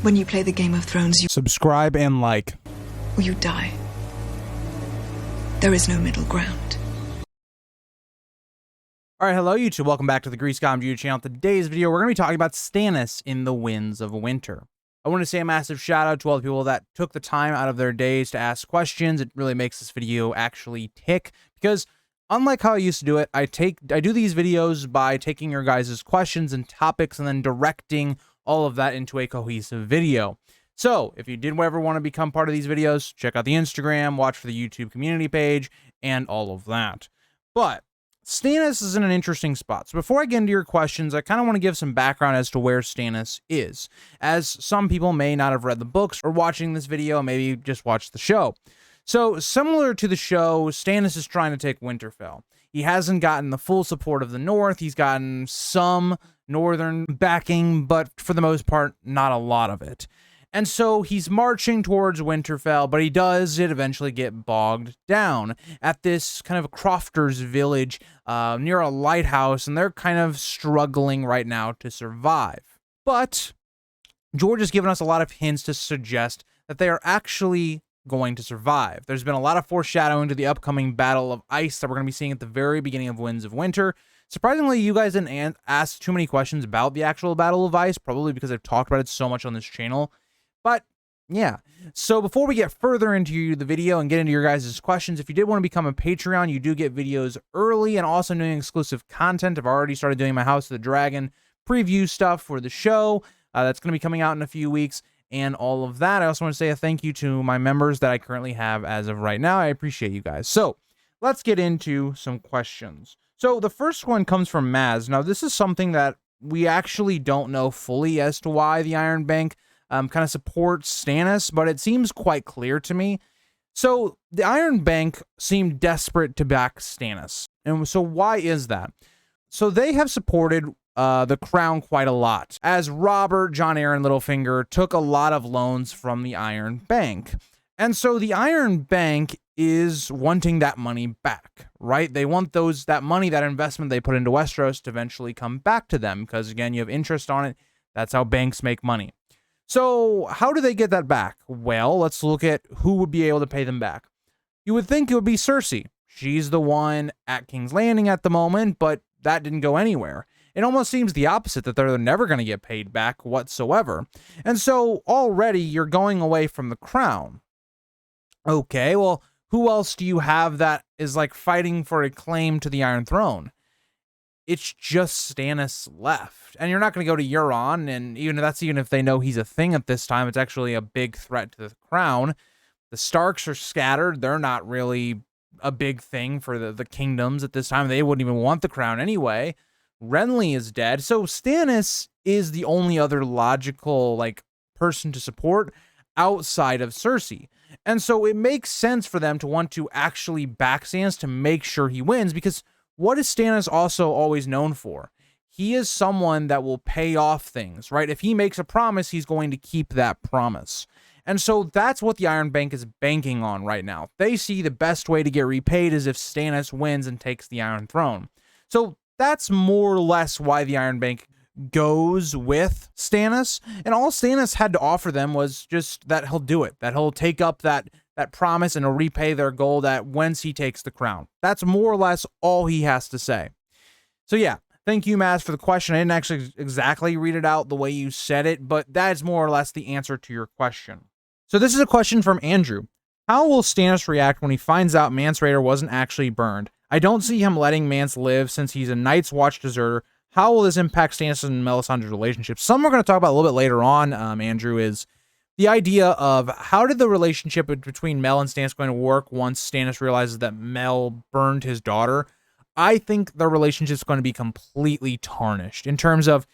When you play the Game of Thrones, you Subscribe and like. or you die. There is no middle ground. Alright, hello YouTube, welcome back to the Grease Goblin YouTube channel. Today's video, we're going to be talking about Stannis in the Winds of Winter. I want to say a massive shout out to all the people that took the time out of their days to ask questions. It really makes this video actually tick, because unlike how I used to do it, I do these videos by taking your guys' questions and topics and then directing all of that into a cohesive video. So if you did ever want to become part of these videos, check out the Instagram, watch for the YouTube community page, and all of that. But Stannis is in an interesting spot. So before I get into your questions, I kind of want to give some background as to where Stannis is, as some people may not have read the books or watching this video, maybe just watched the show. So similar to the show, Stannis is trying to take Winterfell. He hasn't gotten the full support of the North. He's gotten some northern backing, but for the most part, not a lot of it. And so he's marching towards Winterfell, but he does eventually get bogged down at this kind of crofter's village near a lighthouse, and they're kind of struggling right now to survive. But George has given us a lot of hints to suggest that they are actually going to survive. There's been a lot of foreshadowing to the upcoming Battle of Ice that we're going to be seeing at the very beginning of Winds of Winter. Surprisingly, you guys didn't ask too many questions about the actual Battle of Ice, probably because I've talked about it so much on this channel. But yeah, so before we get further into the video and get into your guys' questions, if you did want to become a Patreon, you do get videos early and also doing exclusive content. I've already started doing my House of the Dragon preview stuff for the show. That's going to be coming out in a few weeks and all of that. I also want to say a thank you to my members that I currently have as of right now. I appreciate you guys. So let's get into some questions. So the first one comes from Maz. Now, this is something that we actually don't know fully as to why the Iron Bank kind of supports Stannis, but it seems quite clear to me. So the Iron Bank seemed desperate to back Stannis. And so why is that? So they have supported the crown quite a lot, as Robert, Jon Arryn, Littlefinger took a lot of loans from the Iron Bank. And so the Iron Bank is wanting that money back, right? They want that money, that investment they put into Westeros to eventually come back to them, because again, you have interest on it. That's how banks make money. So how do they get that back? Well, let's look at who would be able to pay them back. You would think it would be Cersei. She's the one at King's Landing at the moment, but that didn't go anywhere. It almost seems the opposite, that they're never going to get paid back whatsoever. And so already you're going away from the crown. Okay, well, who else do you have that is like fighting for a claim to the Iron Throne? It's just Stannis left. And you're not going to go to Euron, and even if they know he's a thing at this time, it's actually a big threat to the crown. The Starks are scattered. They're not really a big thing for the kingdoms at this time. They wouldn't even want the crown anyway. Renly is dead. So Stannis is the only other logical person to support outside of Cersei. And so it makes sense for them to want to actually back Stannis to make sure he wins, because what is Stannis also always known for? He is someone that will pay off things, right? If he makes a promise, he's going to keep that promise. And so that's what the Iron Bank is banking on right now. They see the best way to get repaid is if Stannis wins and takes the Iron Throne. So that's more or less why the Iron Bank goes with Stannis. And all Stannis had to offer them was just that he'll do it, that he'll take up that promise and he'll repay their gold at once he takes the crown. That's more or less all he has to say. So yeah, thank you, Maz, for the question. I didn't actually exactly read it out the way you said it, but that is more or less the answer to your question. So this is a question from Andrew. How will Stannis react when he finds out Mance Rayder wasn't actually burned? I don't see him letting Mance live since he's a Night's Watch deserter. How will this impact Stannis and Melisandre's relationship? Something we're going to talk about a little bit later on, Andrew, is the idea of how did the relationship between Mel and Stannis going to work once Stannis realizes that Mel burned his daughter. I think the relationship's going to be completely tarnished in terms of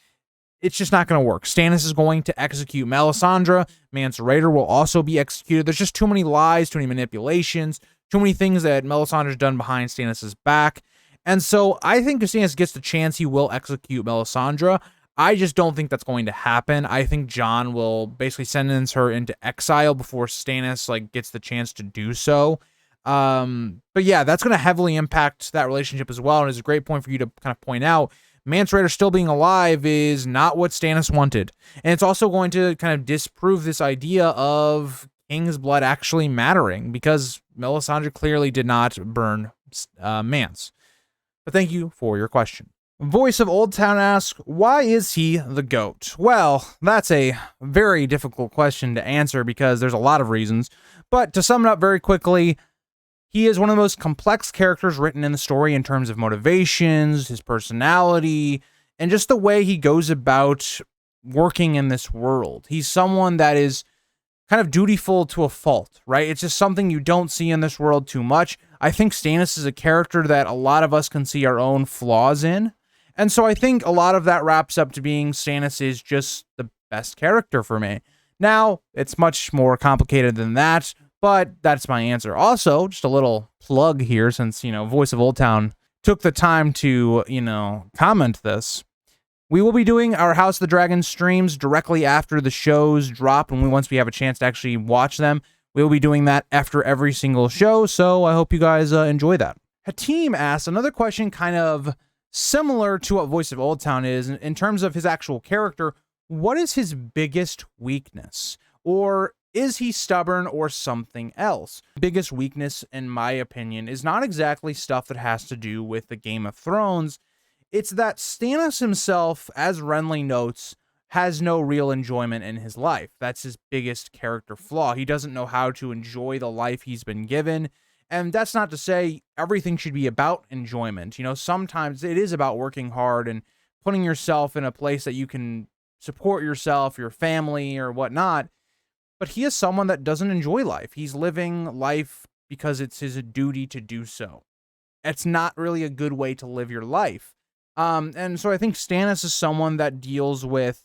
it's just not going to work. Stannis is going to execute Melisandre. Mance Rayder will also be executed. There's just too many lies, too many manipulations, too many things that Melisandre's done behind Stannis' back. And so I think if Stannis gets the chance, he will execute Melisandre. I just don't think that's going to happen. I think Jon will basically sentence her into exile before Stannis gets the chance to do so. But yeah, that's going to heavily impact that relationship as well. And it's a great point for you to kind of point out. Mance Rayder still being alive is not what Stannis wanted. And it's also going to kind of disprove this idea of King's blood actually mattering, because Melisandre clearly did not burn Mance. But thank you for your question. Voice of Old Town asks, why is he the GOAT? Well, that's a very difficult question to answer because there's a lot of reasons. But to sum it up very quickly, he is one of the most complex characters written in the story in terms of motivations, his personality, and just the way he goes about working in this world. He's someone that is kind of dutiful to a fault, right? It's just something you don't see in this world too much. I think Stannis is a character that a lot of us can see our own flaws in. And so I think a lot of that wraps up to being Stannis is just the best character for me. Now, it's much more complicated than that, but that's my answer. Also, just a little plug here, since, Voice of Old Town took the time to, comment this. We will be doing our House of the Dragon streams directly after the shows drop, and once we have a chance to actually watch them. We will be doing that after every single show, so I hope you guys enjoy that. Hatim asks another question kind of similar to what Voice of Old Town is in terms of his actual character. What is his biggest weakness? Or is he stubborn or something else? Biggest weakness, in my opinion, is not exactly stuff that has to do with the Game of Thrones. It's that Stannis himself, as Renly notes, has no real enjoyment in his life. That's his biggest character flaw. He doesn't know how to enjoy the life he's been given. And that's not to say everything should be about enjoyment. Sometimes it is about working hard and putting yourself in a place that you can support yourself, your family, or whatnot. But he is someone that doesn't enjoy life. He's living life because it's his duty to do so. It's not really a good way to live your life. And so I think Stannis is someone that deals with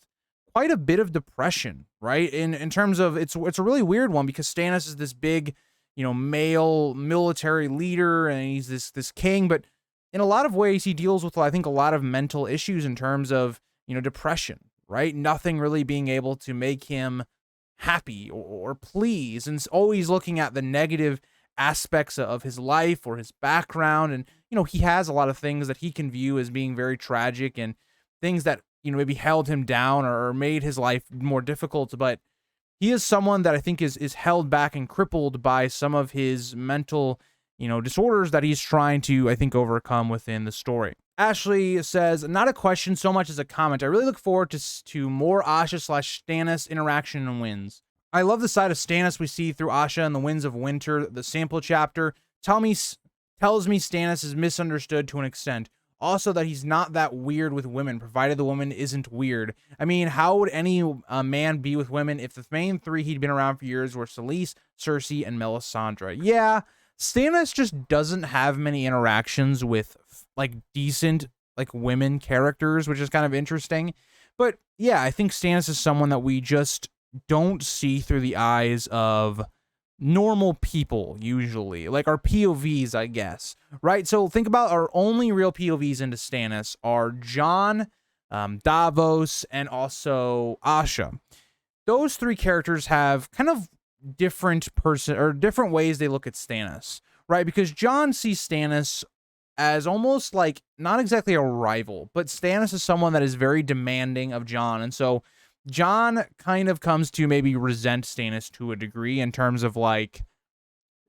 quite a bit of depression, right? In terms of, it's a really weird one, because Stannis is this big, male military leader, and he's this king, but in a lot of ways he deals with, I think, a lot of mental issues in terms of, depression, right? Nothing really being able to make him happy or please, and always looking at the negative aspects of his life or his background. And, he has a lot of things that he can view as being very tragic and things that, maybe held him down or made his life more difficult. But he is someone that I think is held back and crippled by some of his mental, disorders that he's trying to, I think, overcome within the story. Ashley says, not a question so much as a comment. I really look forward to more Asha/Stannis interaction and wins. I love the side of Stannis we see through Asha and the Winds of Winter. The sample chapter tells me Stannis is misunderstood to an extent. Also, that he's not that weird with women, provided the woman isn't weird. I mean, how would any man be with women if the main three he'd been around for years were Selyse, Cersei, and Melisandre? Yeah, Stannis just doesn't have many interactions with, decent, women characters, which is kind of interesting. But, yeah, I think Stannis is someone that we just don't see through the eyes of normal people, usually. Like our POVs, I guess. Right? So think about our only real POVs into Stannis are Jon, Davos, and also Asha. Those three characters have kind of different ways they look at Stannis, right? Because Jon sees Stannis as almost not exactly a rival, but Stannis is someone that is very demanding of Jon. And so Jon kind of comes to maybe resent Stannis to a degree in terms of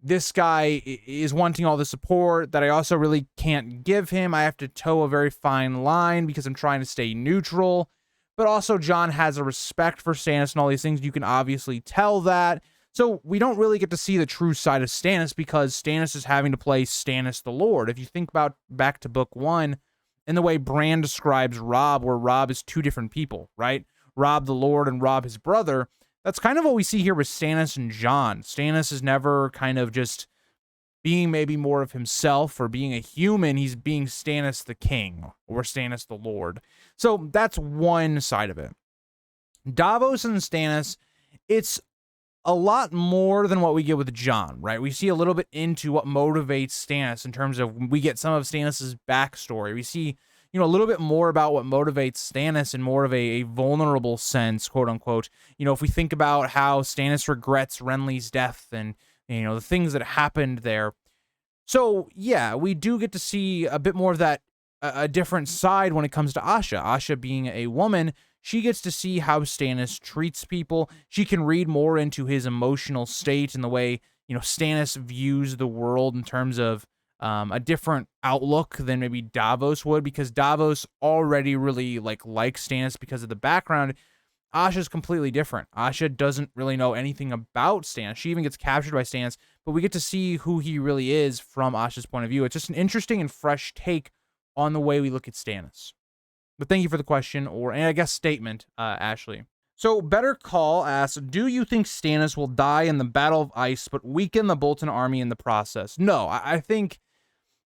this guy is wanting all the support that I also really can't give him. I have to toe a very fine line because I'm trying to stay neutral. But also Jon has a respect for Stannis and all these things. You can obviously tell that. So we don't really get to see the true side of Stannis because Stannis is having to play Stannis the Lord. If you think about back to book 1 and the way Bran describes Robb, where Robb is two different people, right? Robb the Lord and Robb his brother. That's kind of what we see here with Stannis and Jon. Stannis is never kind of just being maybe more of himself or being a human. He's being Stannis the King or Stannis the Lord. So that's one side of it. Davos and Stannis, it's a lot more than what we get with Jon, right? We see a little bit into what motivates Stannis in terms of we get some of Stannis's backstory. We see, a little bit more about what motivates Stannis in more of a vulnerable sense, quote unquote. If we think about how Stannis regrets Renly's death and, the things that happened there. So, yeah, we do get to see a bit more of that a different side when it comes to Asha. Asha being a woman, she gets to see how Stannis treats people. She can read more into his emotional state and the way, Stannis views the world in terms of a different outlook than maybe Davos would, because Davos already really likes Stannis because of the background. Asha's completely different. Asha doesn't really know anything about Stannis. She even gets captured by Stannis, but we get to see who he really is from Asha's point of view. It's just an interesting and fresh take on the way we look at Stannis. But thank you for the question, and I guess statement, Ashley. So Better Call asks, do you think Stannis will die in the Battle of Ice but weaken the Bolton army in the process? No, I think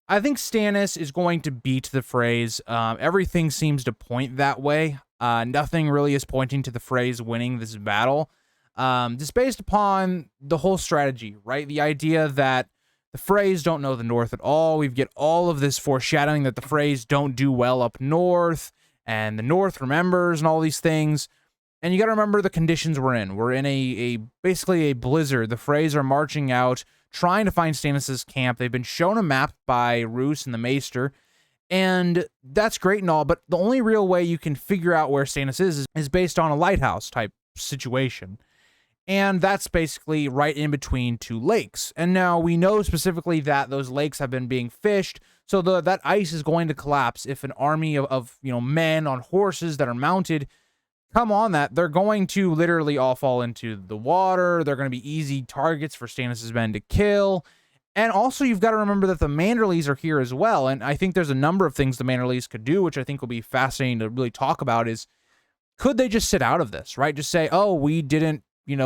Stannis is going to beat the Freys. Everything seems to point that way. Nothing really is pointing to the Freys winning this battle. Just based upon the whole strategy, right? The idea that the Freys don't know the North at all. We get all of this foreshadowing that the Freys don't do well up north, and the North remembers, and all these things. And you got to remember the conditions we're in. We're in basically a blizzard. The Freys are marching out, trying to find Stannis' camp. They've been shown a map by Roose and the Maester, and that's great and all, but the only real way you can figure out where Stannis is based on a lighthouse type situation. And that's basically right in between two lakes. And now we know specifically that those lakes have been being fished, so that ice is going to collapse if an army of men on horses that are mounted come on that. They're going to literally all fall into the water. They're going to be easy targets for Stannis' men to kill. And also, you've got to remember that the Manderleys are here as well. And I think there's a number of things the Manderleys could do, which I think will be fascinating to really talk about, is could they just sit out of this, right? Just say, oh, we didn't,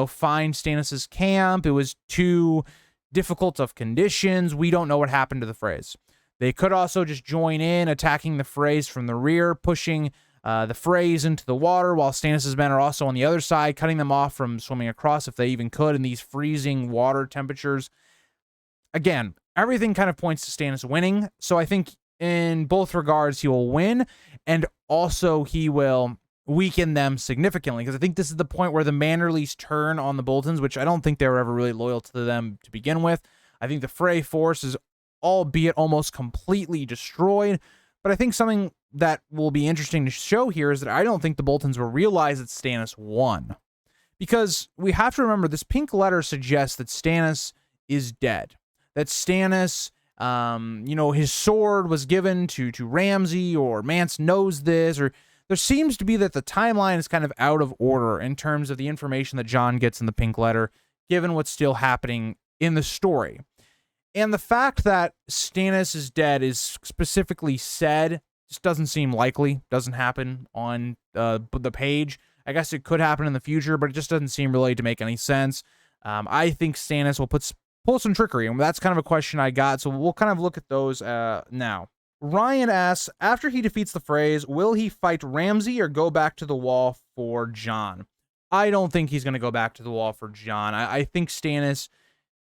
find Stannis' camp. It was too difficult of conditions. We don't know what happened to the Freys. They could also just join in, attacking the Freys from the rear, pushing the Freys into the water, while Stannis' men are also on the other side, cutting them off from swimming across if they even could in these freezing water temperatures. Again, everything kind of points to Stannis winning, so I think in both regards he will win, and also he will weaken them significantly, because I think this is the point where the Manderleys turn on the Boltons, which I don't think they were ever really loyal to them to begin with. I think the Frey force is, albeit almost completely destroyed, but I think something that will be interesting to show here is that I don't think the Boltons will realize that Stannis won, because we have to remember this pink letter suggests that Stannis is dead. That Stannis, his sword was given to Ramsay, or Mance knows this, or there seems to be that the timeline is kind of out of order in terms of the information that Jon gets in the pink letter, given what's still happening in the story. And the fact that Stannis is dead is specifically said, just doesn't seem likely, doesn't happen on the page. I guess it could happen in the future, but it just doesn't seem really to make any sense. I think Stannis will pull some trickery, and that's kind of a question I got, so we'll kind of look at those now. Ryan asks, after he defeats the Freys, will he fight Ramsay or go back to the wall for Jon? I don't think he's going to go back to the wall for Jon. I think Stannis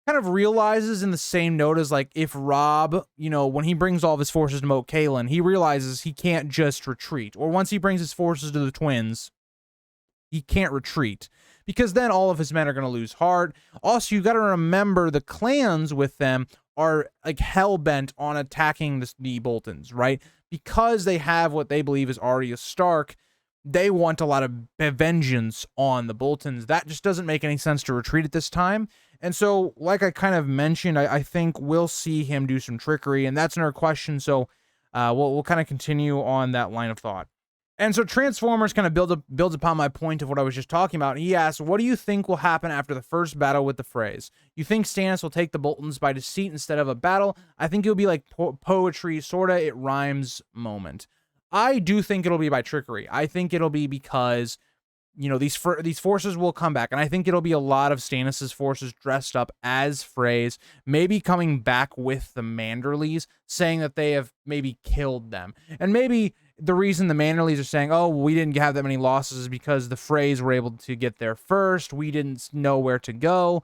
kind of realizes, in the same note as if Robb, when he brings all of his forces to Moat Cailin, he realizes he can't just retreat. Or once he brings his forces to the Twins, he can't retreat, because then all of his men are going to lose heart. Also, you got to remember the clans with them are hell-bent on attacking the Boltons, right? Because they have what they believe is Arya Stark, they want a lot of vengeance on the Boltons. That just doesn't make any sense to retreat at this time. And so, like I kind of mentioned, I think we'll see him do some trickery, and that's another question, so we'll kind of continue on that line of thought. And so Transformers kind of builds upon my point of what I was just talking about. He asks, what do you think will happen after the first battle with the Freys? You think Stannis will take the Boltons by deceit instead of a battle? I think it'll be like poetry, sorta it rhymes moment. I do think it'll be by trickery. I think it'll be because, these forces will come back, and I think it'll be a lot of Stannis' forces dressed up as Freys, maybe coming back with the Manderleys, saying that they have maybe killed them. And maybe the reason the Manderleys are saying, oh, we didn't have that many losses is because the Freys were able to get there first. We didn't know where to go.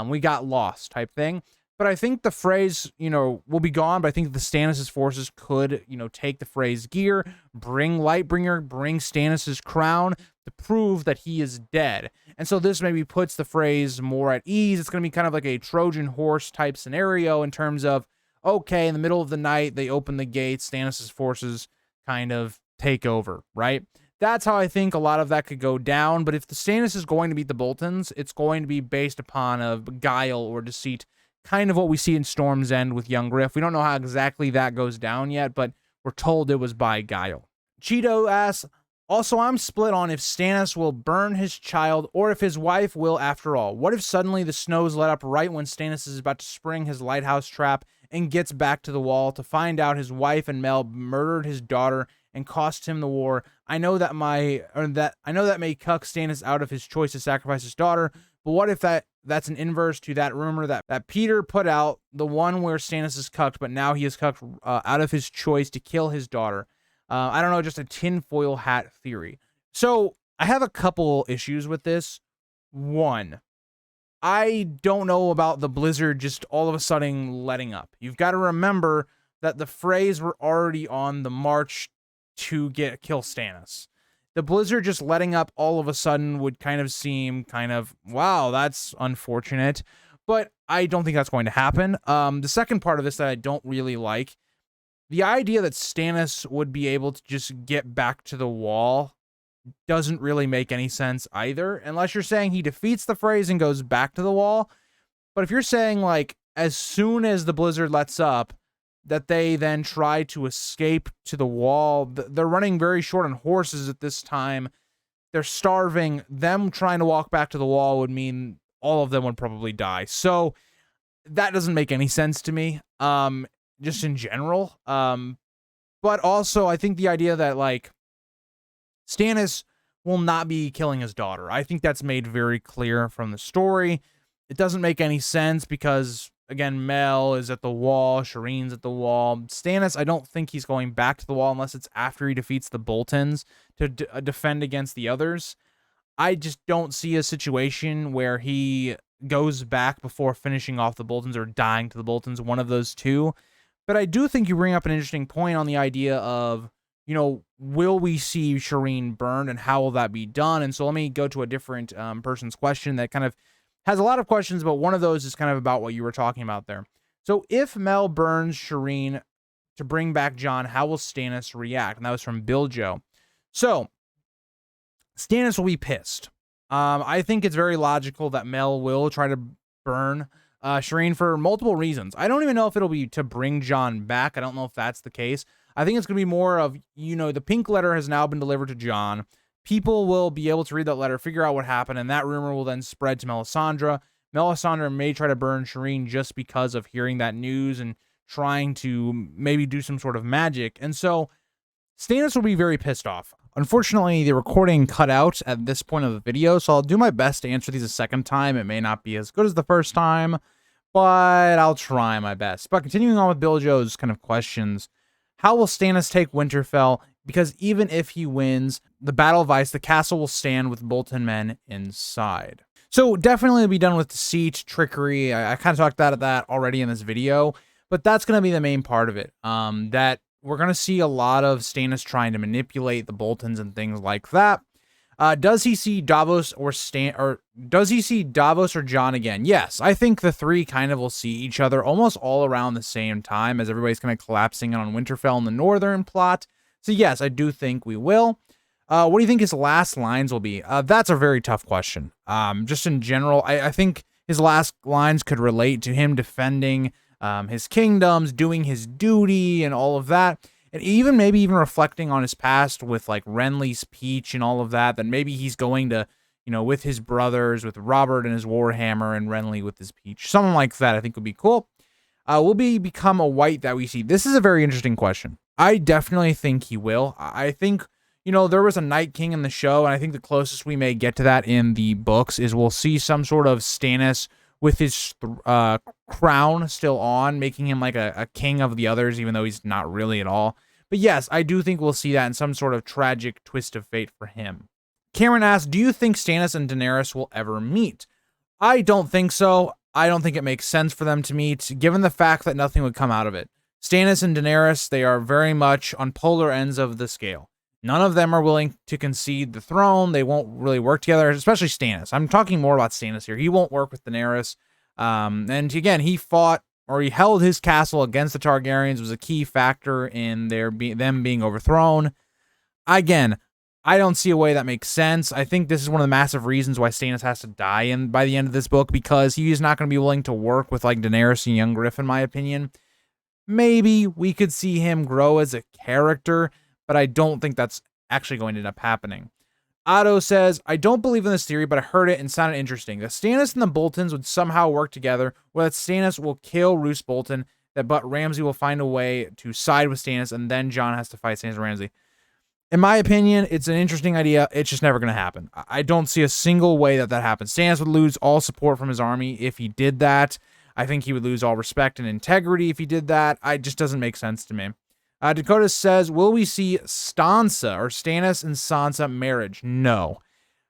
We got lost type thing. But I think the Freys, will be gone. But I think the Stannis' forces could, take the Freys' gear, bring Lightbringer, bring Stannis' crown to prove that he is dead. And so this maybe puts the Freys more at ease. It's going to be kind of like a Trojan horse type scenario in terms of, okay, in the middle of the night, they open the gates, Stannis' forces kind of take over, right? That's how I think a lot of that could go down. But if the Stannis is going to beat the Boltons, it's going to be based upon a guile or deceit, kind of what we see in Storm's End with young Griff. We don't know how exactly that goes down yet, but we're told it was by guile. Cheeto asks, also, I'm split on if Stannis will burn his child or if his wife will after all. What if suddenly the snows let up right when Stannis is about to spring his lighthouse trap and gets back to the wall to find out his wife and Mel murdered his daughter and cost him the war? I know that may cuck Stannis out of his choice to sacrifice his daughter, but what if that's an inverse to that rumor that Peter put out, the one where Stannis is cucked, but now he is cucked out of his choice to kill his daughter? I don't know, just a tinfoil hat theory. So I have a couple issues with this. One, I don't know about the blizzard just all of a sudden letting up. You've got to remember that the Freys were already on the march to kill Stannis. The blizzard just letting up all of a sudden would kind of seem wow, that's unfortunate. But I don't think that's going to happen. The second part of this that I don't really like, the idea that Stannis would be able to just get back to the wall doesn't really make any sense either, unless you're saying he defeats the Freys and goes back to the wall. But if you're saying, like, as soon as the blizzard lets up, that they then try to escape to the wall, they're running very short on horses at this time. They're starving. Them trying to walk back to the wall would mean all of them would probably die. So that doesn't make any sense to me. Just in general. But also I think the idea that, like, Stannis will not be killing his daughter, I think that's made very clear from the story. It doesn't make any sense because, again, Mel is at the wall, Shireen's at the wall. Stannis, I don't think he's going back to the wall unless it's after he defeats the Boltons to defend against the others. I just don't see a situation where he goes back before finishing off the Boltons or dying to the Boltons, one of those two. But I do think you bring up an interesting point on the idea of, you know, will we see Shireen burned and how will that be done? And so let me go to a different person's question that kind of has a lot of questions, but one of those is kind of about what you were talking about there. So if Mel burns Shireen to bring back Jon, how will Stannis react? And that was from Bill Joe. So Stannis will be pissed. I think it's very logical that Mel will try to burn Shireen for multiple reasons. I don't even know if it'll be to bring Jon back. I don't know if that's the case. I think it's going to be more of, you know, the pink letter has now been delivered to Jon. People will be able to read that letter, figure out what happened, and that rumor will then spread to Melisandre. Melisandre may try to burn Shireen just because of hearing that news and trying to maybe do some sort of magic. And so Stannis will be very pissed off. Unfortunately, the recording cut out at this point of the video, so I'll do my best to answer these a second time. It may not be as good as the first time, but I'll try my best. But continuing on with Bill Joe's kind of questions, how will Stannis take Winterfell? Because even if he wins the Battle of Ice, the castle will stand with Bolton men inside. So definitely be done with deceit, trickery. I kind of talked about that already in this video, but that's going to be the main part of it. That we're going to see a lot of Stannis trying to manipulate the Boltons and things like that. Does he see Davos or Jon again? Yes, I think the three kind of will see each other almost all around the same time as everybody's kind of collapsing on Winterfell in the northern plot. So yes, I do think we will. What do you think his last lines will be? That's a very tough question. Just in general, I think his last lines could relate to him defending his kingdoms, doing his duty and all of that. And maybe even reflecting on his past with, like, Renly's peach and all of that, that maybe he's going to, you know, with his brothers, with Robert and his Warhammer and Renly with his peach. Something like that I think would be cool. Will he become a white that we see? This is a very interesting question. I definitely think he will. I think, you know, there was a Night King in the show, and I think the closest we may get to that in the books is we'll see some sort of Stannis with his crown still on, making him like a king of the others, even though he's not really at all. But yes, I do think we'll see that in some sort of tragic twist of fate for him. Cameron asks, do you think Stannis and Daenerys will ever meet? I don't think so. I don't think it makes sense for them to meet, given the fact that nothing would come out of it. Stannis and Daenerys, they are very much on polar ends of the scale. None of them are willing to concede the throne. They won't really work together, especially Stannis. I'm talking more about Stannis here. He won't work with Daenerys. And again, he fought or he held his castle against the Targaryens, was a key factor in them being overthrown. Again, I don't see a way that makes sense. I think this is one of the massive reasons why Stannis has to die by the end of this book, because he is not going to be willing to work with like Daenerys and Young Griff, in my opinion. Maybe we could see him grow as a character, but I don't think that's actually going to end up happening. Otto says, I don't believe in this theory, but I heard it and sounded interesting. That Stannis and the Boltons would somehow work together, or that Stannis will kill Roose Bolton, but Ramsay will find a way to side with Stannis, and then Jon has to fight Stannis and Ramsay. In my opinion, it's an interesting idea. It's just never going to happen. I don't see a single way that happens. Stannis would lose all support from his army if he did that. I think he would lose all respect and integrity if he did that. It just doesn't make sense to me. Dakota says, will we see Stannis and Sansa marriage? No.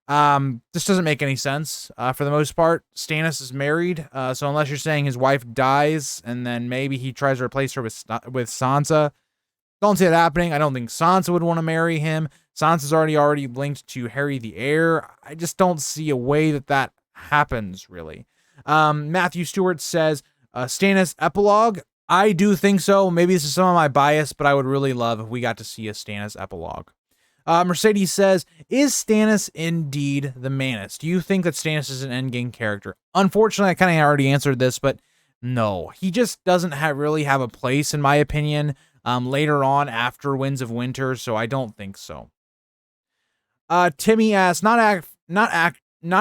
This doesn't make any sense. For the most part, Stannis is married. So unless you're saying his wife dies and then maybe he tries to replace her with Sansa, don't see it happening. I don't think Sansa would want to marry him. Sansa's already linked to Harry the Heir. I just don't see a way that happens, really. Matthew Stewart says, Stannis epilogue. I do think so. Maybe this is some of my bias, but I would really love if we got to see a Stannis epilogue. Mercedes says, is Stannis indeed the Manus? Do you think that Stannis is an endgame character? Unfortunately, I kind of already answered this, but no. He just doesn't really have a place, in my opinion, later on after Winds of Winter, so I don't think so. Timmy asks, not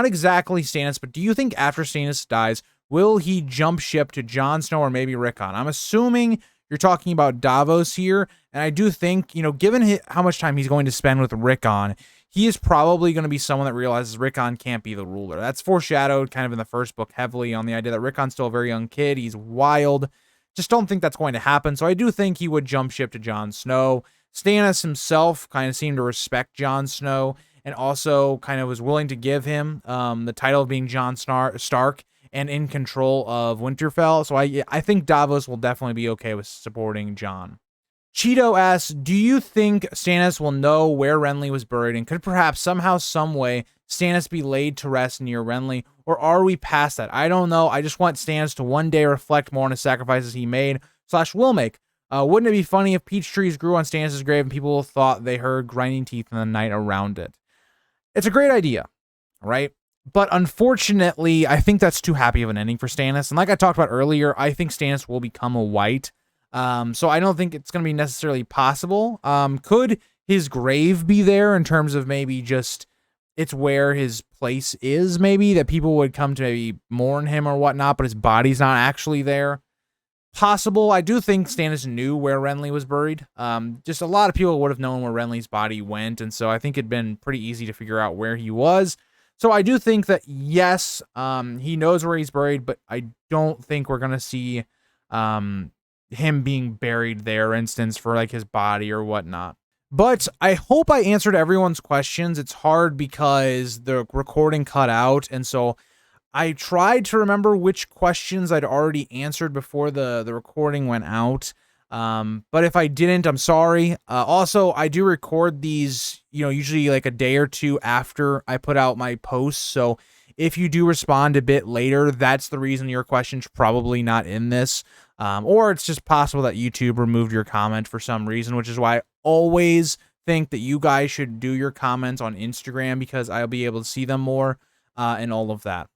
exactly Stannis, but do you think after Stannis dies, will he jump ship to Jon Snow or maybe Rickon? I'm assuming you're talking about Davos here, and I do think, given how much time he's going to spend with Rickon, he is probably going to be someone that realizes Rickon can't be the ruler. That's foreshadowed kind of in the first book heavily on the idea that Rickon's still a very young kid. He's wild. Just don't think that's going to happen, so I do think he would jump ship to Jon Snow. Stannis himself kind of seemed to respect Jon Snow and also kind of was willing to give him the title of being Jon Stark and in control of Winterfell. So I think Davos will definitely be okay with supporting Jon. Cheeto asks, do you think Stannis will know where Renly was buried, and could perhaps somehow, some way, Stannis be laid to rest near Renly, or are we past that? I don't know. I just want Stannis to one day reflect more on the sacrifices he made / will make. Wouldn't it be funny if peach trees grew on Stannis' grave and people thought they heard grinding teeth in the night around it? It's a great idea, right? But unfortunately, I think that's too happy of an ending for Stannis. And like I talked about earlier, I think Stannis will become a white. So I don't think it's going to be necessarily possible. Could his grave be there in terms of maybe just it's where his place is, maybe that people would come to maybe mourn him or whatnot, but his body's not actually there? Possible. I do think Stannis knew where Renly was buried. Just a lot of people would have known where Renly's body went, and so I think it'd been pretty easy to figure out where he was. So I do think that, yes, he knows where he's buried, but I don't think we're going to see him being buried there, instance, for like his body or whatnot. But I hope I answered everyone's questions. It's hard because the recording cut out, and so I tried to remember which questions I'd already answered before the recording went out. But if I didn't, I'm sorry. Also, I do record these, usually like a day or two after I put out my posts. So if you do respond a bit later, that's the reason your question's probably not in this. Or it's just possible that YouTube removed your comment for some reason, which is why I always think that you guys should do your comments on Instagram, because I'll be able to see them more and all of that.